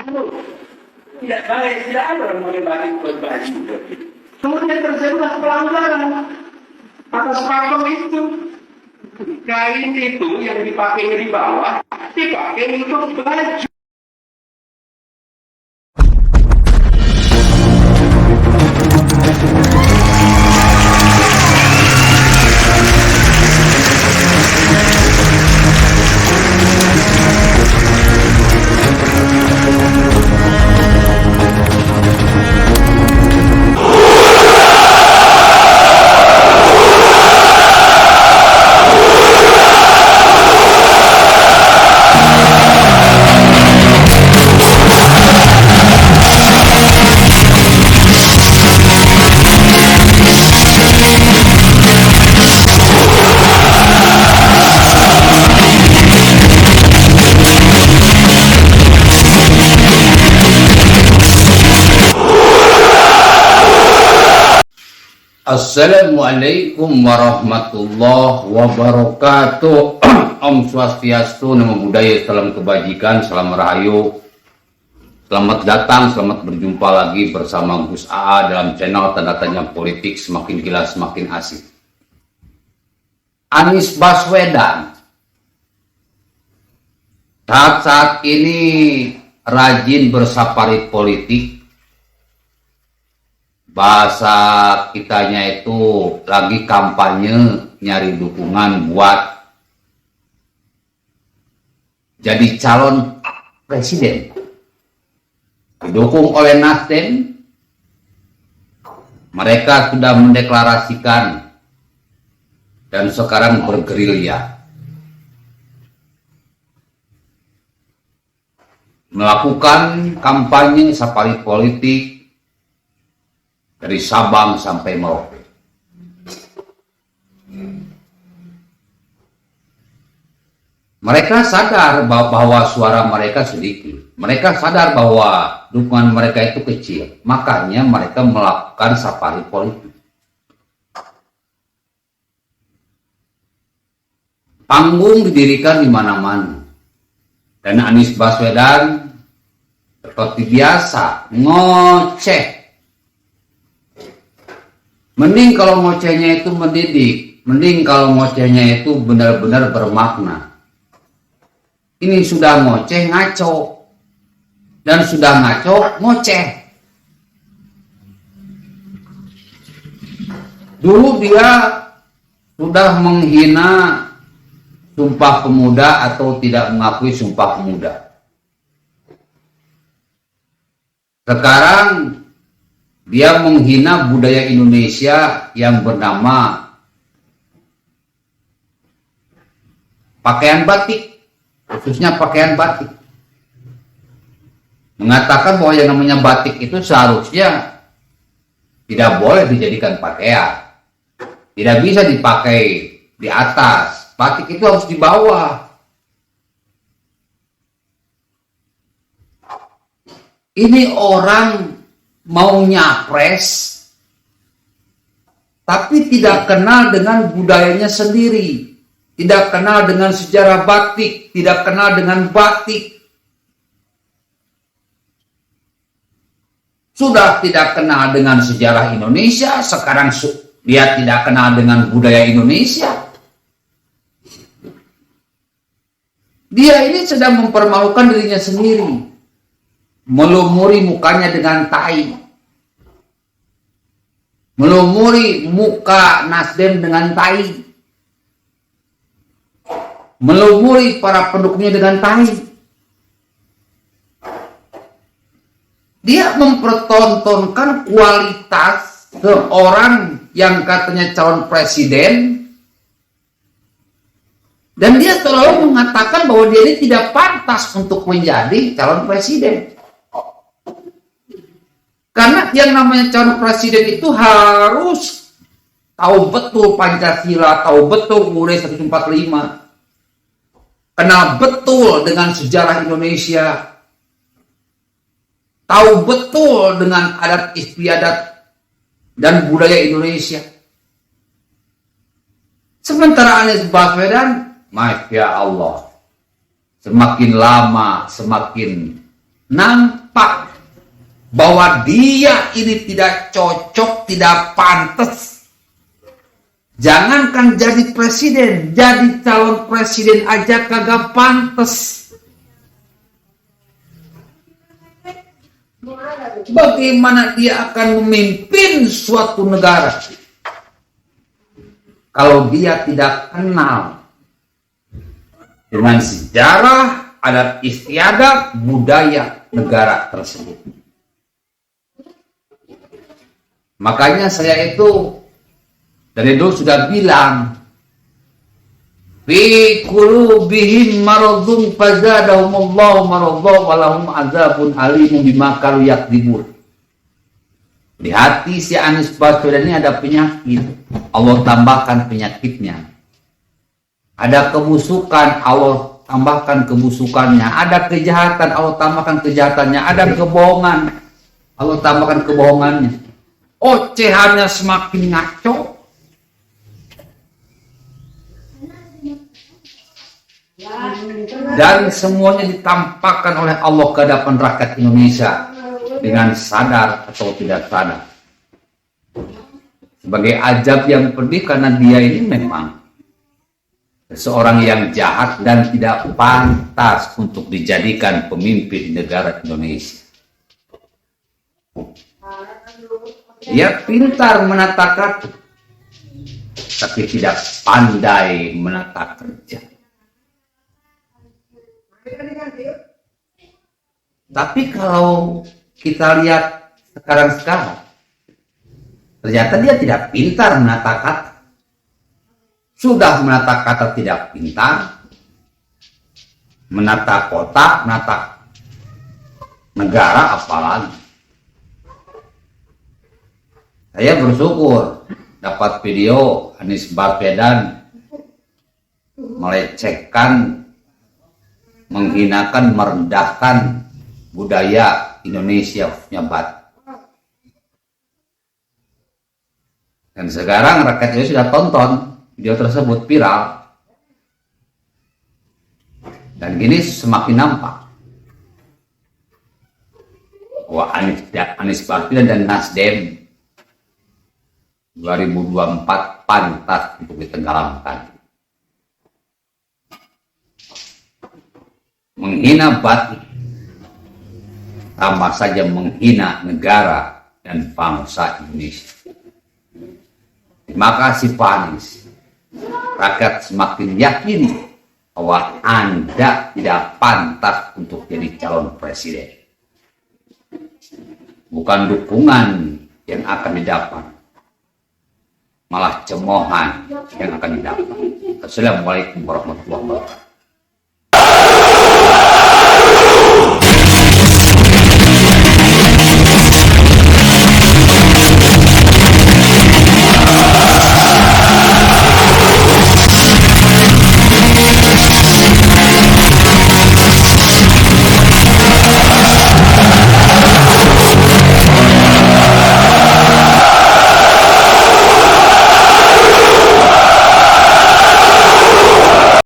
Tidak baik, tidak ada orang menikmati buat baju. Kemudian terjadilah pelanggaran atas pakem itu. Kain itu yang dipakai di bawah dipakai untuk baju. Assalamualaikum warahmatullahi wabarakatuh. Om Swastiastu, Namo Buddhaya, salam kebajikan, salam rahayu. Selamat datang, selamat berjumpa lagi bersama Gus AA dalam channel Tanda Tanya Politik, semakin gila semakin asik. Anies Baswedan saat ini rajin bersafari politik. Bahasa kitanya itu lagi kampanye, nyari dukungan buat jadi calon presiden. Didukung oleh Nasdem. Mereka sudah mendeklarasikan dan sekarang bergerilya melakukan kampanye safari politik dari Sabang sampai Merauke. Mereka sadar bahwa suara mereka sedikit. Mereka sadar bahwa dukungan mereka itu kecil. Makanya mereka melakukan safari politik. Panggung didirikan di mana-mana. Dan Anies Baswedan seperti biasa ngoceh. Mending kalau ngocehnya itu mendidik, mending kalau ngocehnya itu benar-benar bermakna. Ini sudah ngoceh ngaco, dan sudah ngaco ngoceh. Dulu dia sudah menghina Sumpah Pemuda atau tidak mengakui Sumpah Pemuda. Sekarang dia menghina budaya Indonesia yang bernama pakaian batik, khususnya pakaian batik. Mengatakan bahwa yang namanya batik itu seharusnya tidak boleh dijadikan pakaian. Tidak bisa dipakai di atas, batik itu harus di bawah. Ini orang mau nyapres tapi tidak kenal dengan budayanya sendiri, tidak kenal dengan sejarah batik, tidak kenal dengan batik, sudah tidak kenal dengan sejarah Indonesia. Sekarang dia tidak kenal dengan budaya Indonesia. Dia ini sedang mempermalukan dirinya sendiri, melumuri mukanya dengan tai, melumuri muka Nasdem dengan tai, melumuri para pendukungnya dengan tai. Dia mempertontonkan kualitas seorang yang katanya calon presiden, dan dia selalu mengatakan bahwa dia ini tidak pantas untuk menjadi calon presiden. Karena yang namanya calon presiden itu harus tahu betul Pancasila, tahu betul UUD 145, kenal betul dengan sejarah Indonesia, tahu betul dengan adat istiadat dan budaya Indonesia. Sementara Anies Baswedan, Masya Allah, semakin lama semakin nampak bahwa dia ini tidak cocok, tidak pantas. Jangankan jadi presiden, jadi calon presiden aja kagak pantas. Bagaimana dia akan memimpin suatu negara kalau dia tidak kenal dengan sejarah, adat istiadat, budaya negara tersebut? Makanya saya itu dari dulu sudah bilang, fi qulubihim maradun fazadahumullahu maradha walahum azabun alimun bima kanu yakdzibun. Di hati si Anies Baswedan ini ada penyakit, Allah tambahkan penyakitnya. Ada kebusukan, Allah tambahkan kebusukannya. Ada kejahatan, Allah tambahkan kejahatannya. Ada kebohongan, Allah tambahkan kebohongannya. Ocehannya semakin ngaco. Dan semuanya ditampakkan oleh Allah ke hadapan rakyat Indonesia dengan sadar atau tidak sadar. Sebagai ajab yang pedih karena dia ini memang seorang yang jahat dan tidak pantas untuk dijadikan pemimpin negara Indonesia. Dia pintar menata kartu, tapi tidak pandai menata kerja. Tapi kalau kita lihat sekarang, ternyata dia tidak pintar menata kata. Sudah menata kata tidak pintar, menata kota, menata negara apalagi. Saya bersyukur dapat video Anies Baswedan melecehkan, menghinakan, merendahkan budaya Indonesia khususnya Batak. Dan sekarang rakyat Indonesia sudah tonton video tersebut viral. Dan gini semakin nampak bahwa Anies Baswedan dan Nasdem 2024 pantas untuk ditenggelamkan. Menghina batik sama saja menghina negara dan bangsa Indonesia. Terima kasih Pak Anies. Rakyat semakin yakin bahwa Anda tidak pantas untuk jadi calon presiden. Bukan dukungan yang akan didapat, malah cemoohan yang akan didapat. Assalamualaikum warahmatullahi wabarakatuh.